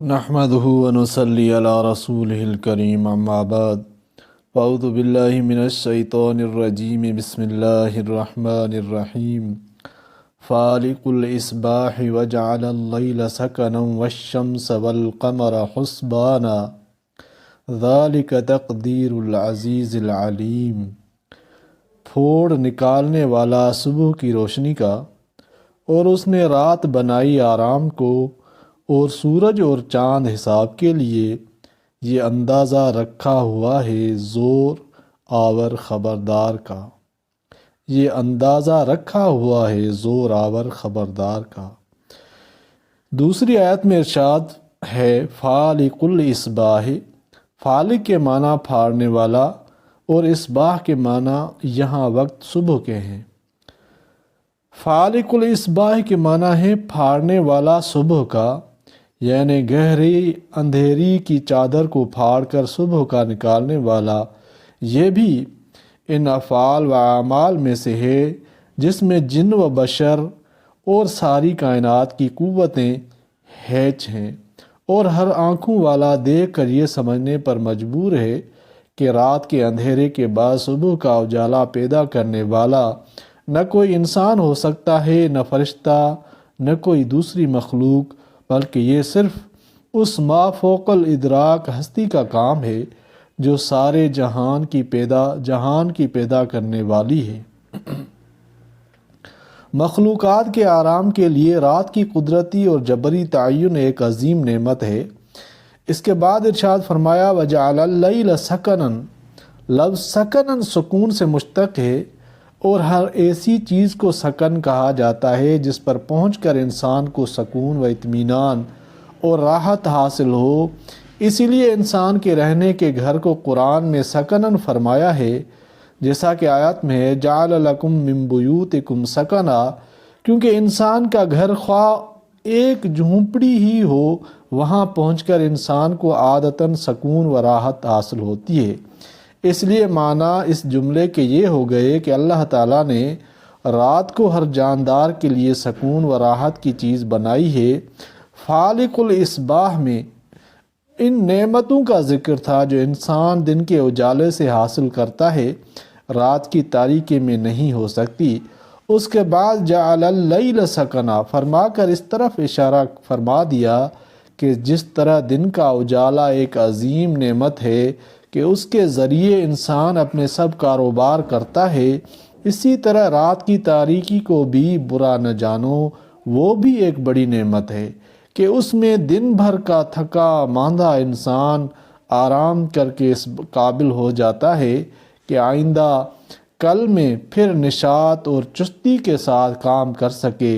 نحمده ونصلي على رسوله الكريم اما بعد فاعوذ بالله من الشيطان الرجيم بسم الله الرحمن الرحيم فالق الإصباح وجعل الليل سكنا والشمس والقمر حسبانا ذلك تقدير العزيز العليم۔ پھوڑ نکالنے والا صبح کی روشنی کا، اور اس نے رات بنائی آرام کو، اور سورج اور چاند حساب کے لیے۔ یہ اندازہ رکھا ہوا ہے زور آور خبردار کا، یہ اندازہ رکھا ہوا ہے زور آور خبردار کا۔ دوسری آیت میں ارشاد ہے فالق الاصباح۔ فالق کے معنی پھاڑنے والا، اور اصباح کے معنی یہاں وقت صبح کے ہیں۔ فالق الاصباح کے معنی ہے پھاڑنے والا صبح کا، یعنی گہری اندھیری کی چادر کو پھاڑ کر صبح کا نکالنے والا۔ یہ بھی ان افعال و اعمال میں سے ہے جس میں جن و بشر اور ساری کائنات کی قوتیں ہیچ ہیں، اور ہر آنکھوں والا دیکھ کر یہ سمجھنے پر مجبور ہے کہ رات کے اندھیرے کے بعد صبح کا اجالا پیدا کرنے والا نہ کوئی انسان ہو سکتا ہے، نہ فرشتہ، نہ کوئی دوسری مخلوق، بلکہ یہ صرف اس ما فوق الادراک ہستی کا کام ہے جو سارے جہان کی پیدا کرنے والی ہے۔ مخلوقات کے آرام کے لیے رات کی قدرتی اور جبری تعین ایک عظیم نعمت ہے۔ اس کے بعد ارشاد فرمایا وَجَعَلَ اللَّيْلَ سَكَنًا۔ لفظ سکن سکون سے مشتق ہے، اور ہر ایسی چیز کو سکن کہا جاتا ہے جس پر پہنچ کر انسان کو سکون و اطمینان اور راحت حاصل ہو۔ اسی لیے انسان کے رہنے کے گھر کو قرآن میں سکنن فرمایا ہے، جیسا کہ آیت میں ہے جعل لکم من بیوتکم سکنا، کیونکہ انسان کا گھر خواہ ایک جھونپڑی ہی ہو، وہاں پہنچ کر انسان کو عادتاً سکون و راحت حاصل ہوتی ہے۔ اس لیے معنی اس جملے کے یہ ہو گئے کہ اللہ تعالیٰ نے رات کو ہر جاندار کے لیے سکون و راحت کی چیز بنائی ہے۔ فالق الاصباح میں ان نعمتوں کا ذکر تھا جو انسان دن کے اجالے سے حاصل کرتا ہے، رات کی تاریکی میں نہیں ہو سکتی۔ اس کے بعد جعل اللیل سکنا فرما کر اس طرف اشارہ فرما دیا کہ جس طرح دن کا اجالا ایک عظیم نعمت ہے کہ اس کے ذریعے انسان اپنے سب کاروبار کرتا ہے، اسی طرح رات کی تاریکی کو بھی برا نہ جانو، وہ بھی ایک بڑی نعمت ہے کہ اس میں دن بھر کا تھکا ماندہ انسان آرام کر کے اس قابل ہو جاتا ہے کہ آئندہ کل میں پھر نشاط اور چستی کے ساتھ کام کر سکے،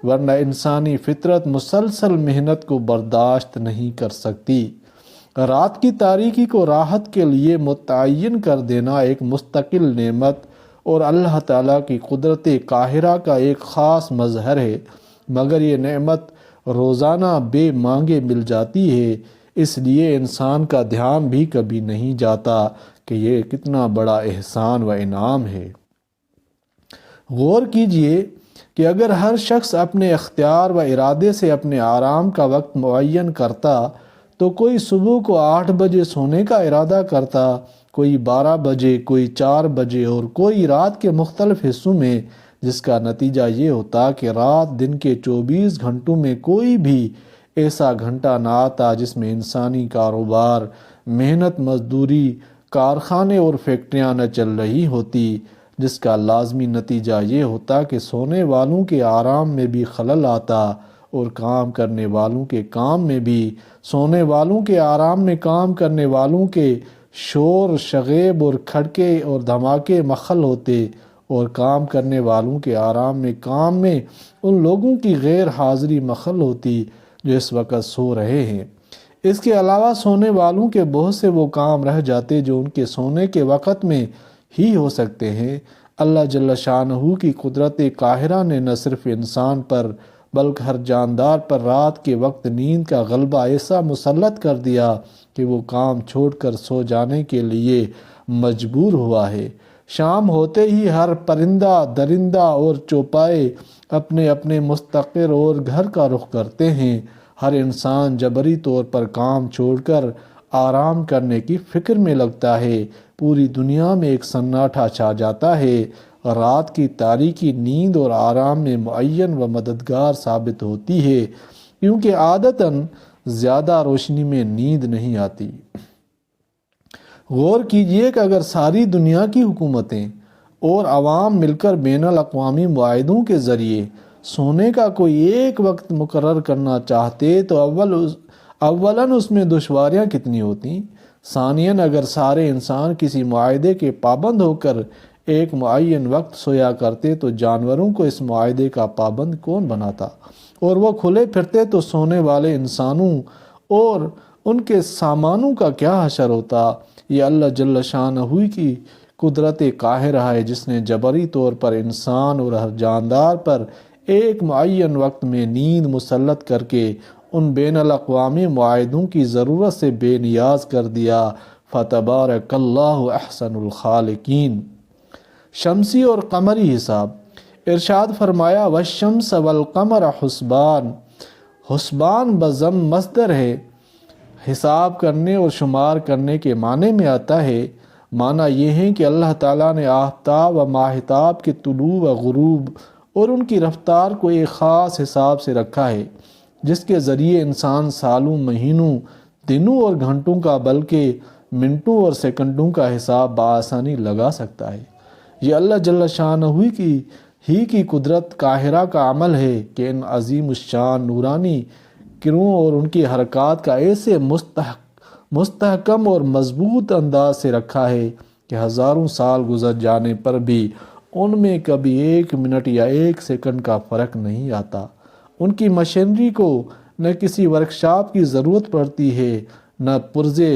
ورنہ انسانی فطرت مسلسل محنت کو برداشت نہیں کر سکتی۔ رات کی تاریکی کو راحت کے لیے متعین کر دینا ایک مستقل نعمت اور اللہ تعالیٰ کی قدرت قاہرہ کا ایک خاص مظہر ہے، مگر یہ نعمت روزانہ بے مانگے مل جاتی ہے، اس لیے انسان کا دھیان بھی کبھی نہیں جاتا کہ یہ کتنا بڑا احسان و انعام ہے۔ غور کیجئے کہ اگر ہر شخص اپنے اختیار و ارادے سے اپنے آرام کا وقت معین کرتا تو کوئی صبح کو 8 بجے سونے کا ارادہ کرتا، کوئی 12 بجے، کوئی 4 بجے، اور کوئی رات کے مختلف حصوں میں، جس کا نتیجہ یہ ہوتا کہ رات دن کے 24 گھنٹوں میں کوئی بھی ایسا گھنٹہ نہ آتا جس میں انسانی کاروبار، محنت مزدوری، کارخانے اور فیکٹریاں نہ چل رہی ہوتی، جس کا لازمی نتیجہ یہ ہوتا کہ سونے والوں کے آرام میں بھی خلل آتا، اور کام کرنے والوں کے کام میں بھی، سونے والوں کے آرام میں کام کرنے والوں کے شور شغیب اور کھڑکے اور دھماکے مخل ہوتے، اور کام کرنے والوں کے آرام میں کام میں ان لوگوں کی غیر حاضری مخل ہوتی جو اس وقت سو رہے ہیں۔ اس کے علاوہ سونے والوں کے بہت سے وہ کام رہ جاتے جو ان کے سونے کے وقت میں ہی ہو سکتے ہیں۔ اللہ جل شانہ کی قدرت قاہرہ نے نہ صرف انسان پر بلکہ ہر جاندار پر رات کے وقت نیند کا غلبہ ایسا مسلط کر دیا کہ وہ کام چھوڑ کر سو جانے کے لیے مجبور ہوا ہے۔ شام ہوتے ہی ہر پرندہ درندہ اور چوپائے اپنے اپنے مستقر اور گھر کا رخ کرتے ہیں۔ ہر انسان جبری طور پر کام چھوڑ کر آرام کرنے کی فکر میں لگتا ہے۔ پوری دنیا میں ایک سناٹا چھا جاتا ہے۔ رات کی تاریکی نیند اور آرام میں معین و مددگار ثابت ہوتی ہے، کیونکہ عادتاً زیادہ روشنی میں نیند نہیں آتی۔ غور کیجئے کہ اگر ساری دنیا کی حکومتیں اور عوام مل کر بین الاقوامی معاہدوں کے ذریعے سونے کا کوئی ایک وقت مقرر کرنا چاہتے تو اولاً اس میں دشواریاں کتنی ہوتی، ثانیاً اگر سارے انسان کسی معاہدے کے پابند ہو کر ایک معین وقت سویا کرتے تو جانوروں کو اس معاہدے کا پابند کون بناتا، اور وہ کھلے پھرتے تو سونے والے انسانوں اور ان کے سامانوں کا کیا حشر ہوتا۔ یہ اللہ جل شانہ کی قدرت قاہرہ ہے، جس نے جبری طور پر انسان اور ہر جاندار پر ایک معین وقت میں نیند مسلط کر کے ان بین الاقوامی معاہدوں کی ضرورت سے بے نیاز کر دیا۔ فتبارک اللہ احسن الخالقین۔ شمسی اور قمری حساب۔ ارشاد فرمایا والشمس والقمر حسبان۔ حسبان بضم مصدر ہے، حساب کرنے اور شمار کرنے کے معنی میں آتا ہے۔ معنی یہ ہے کہ اللہ تعالیٰ نے آفتاب و ماہتاب کے طلوع و غروب اور ان کی رفتار کو ایک خاص حساب سے رکھا ہے، جس کے ذریعے انسان سالوں، مہینوں، دنوں اور گھنٹوں کا بلکہ منٹوں اور سیکنڈوں کا حساب بآسانی لگا سکتا ہے۔ یہ اللہ جل شانہ کی قدرت قاہرہ کا عمل ہے کہ ان عظیم الشان نورانی کروں اور ان کی حرکات کا ایسے مستحکم اور مضبوط انداز سے رکھا ہے کہ ہزاروں سال گزر جانے پر بھی ان میں کبھی ایک منٹ یا ایک سیکنڈ کا فرق نہیں آتا۔ ان کی مشینری کو نہ کسی ورکشاپ کی ضرورت پڑتی ہے، نہ پرزے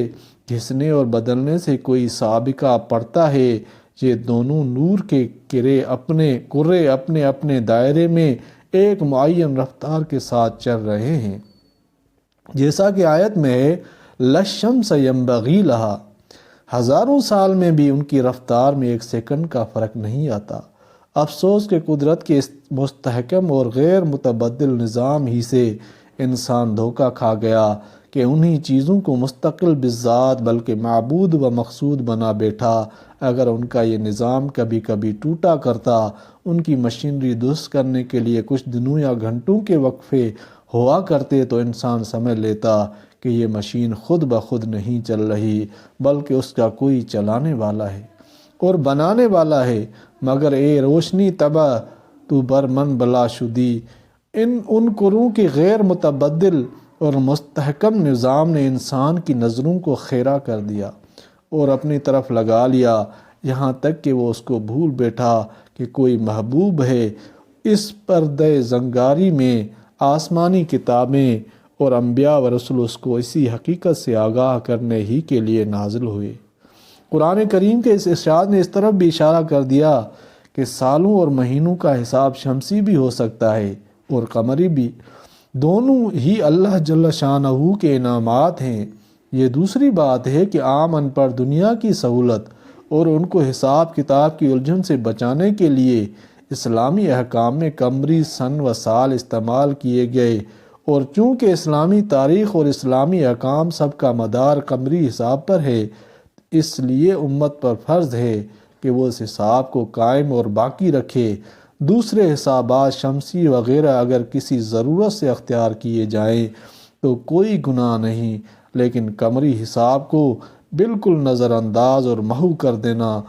گھسنے اور بدلنے سے کوئی سابقہ پڑتا ہے۔ یہ دونوں نور کے کرے اپنے اپنے دائرے میں ایک معین رفتار کے ساتھ چل رہے ہیں، جیسا کہ آیت میں ہے لَلشَّمْسَ يَنبَغِي لَهَا۔ ہزاروں سال میں بھی ان کی رفتار میں ایک سیکنڈ کا فرق نہیں آتا۔ افسوس کہ قدرت کے اس مستحکم اور غیر متبدل نظام ہی سے انسان دھوکہ کھا گیا کہ انہی چیزوں کو مستقل بالذات بلکہ معبود و مقصود بنا بیٹھا۔ اگر ان کا یہ نظام کبھی کبھی ٹوٹا کرتا، ان کی مشینری درست کرنے کے لیے کچھ دنوں یا گھنٹوں کے وقفے ہوا کرتے تو انسان سمجھ لیتا کہ یہ مشین خود بخود نہیں چل رہی، بلکہ اس کا کوئی چلانے والا ہے اور بنانے والا ہے۔ مگر اے روشنی طبع تو برمن بلا شدی، ان کروں کے غیر متبدل اور مستحکم نظام نے انسان کی نظروں کو خیرہ کر دیا اور اپنی طرف لگا لیا، یہاں تک کہ وہ اس کو بھول بیٹھا کہ کوئی محبوب ہے۔ اس پردہ زنگاری میں آسمانی کتابیں اور انبیاء و رسول اس کو اسی حقیقت سے آگاہ کرنے ہی کے لیے نازل ہوئے۔ قرآن کریم کے اس ارشاد نے اس طرف بھی اشارہ کر دیا کہ سالوں اور مہینوں کا حساب شمسی بھی ہو سکتا ہے اور قمری بھی، دونوں ہی اللہ جل شانہ کے انعامات ہیں۔ یہ دوسری بات ہے کہ عام ان پڑھ دنیا کی سہولت اور ان کو حساب کتاب کی الجھن سے بچانے کے لیے اسلامی احکام میں قمری سن و سال استعمال کیے گئے، اور چونکہ اسلامی تاریخ اور اسلامی احکام سب کا مدار قمری حساب پر ہے، اس لیے امت پر فرض ہے کہ وہ اس حساب کو قائم اور باقی رکھے۔ دوسرے حسابات شمسی وغیرہ اگر کسی ضرورت سے اختیار کیے جائیں تو کوئی گناہ نہیں، لیکن قمری حساب کو بالکل نظر انداز اور محو کر دینا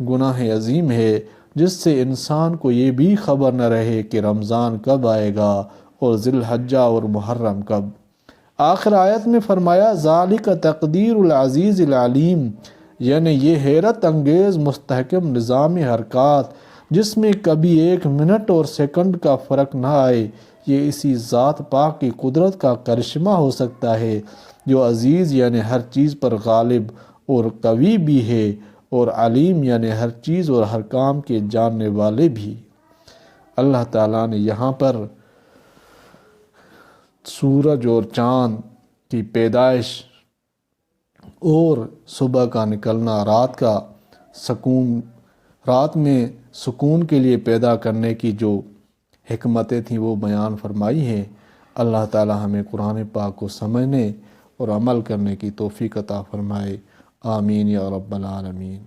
گناہ عظیم ہے، جس سے انسان کو یہ بھی خبر نہ رہے کہ رمضان کب آئے گا اور ذی الحجہ اور محرم کب۔ آخر آیت میں فرمایا ذالک تقدیر العزیز العلیم، یعنی یہ حیرت انگیز مستحکم نظام حرکات جس میں کبھی ایک منٹ اور سیکنڈ کا فرق نہ آئے، یہ اسی ذات پاک کی قدرت کا کرشمہ ہو سکتا ہے جو عزیز یعنی ہر چیز پر غالب اور قوی بھی ہے، اور علیم یعنی ہر چیز اور ہر کام کے جاننے والے بھی۔ اللہ تعالیٰ نے یہاں پر سورج اور چاند کی پیدائش اور صبح کا نکلنا، رات میں سکون کے لیے پیدا کرنے کی جو حکمتیں تھیں وہ بیان فرمائی ہیں۔ اللہ تعالی ہمیں قرآن پاک کو سمجھنے اور عمل کرنے کی توفیق عطا فرمائے، آمین یا رب العالمین۔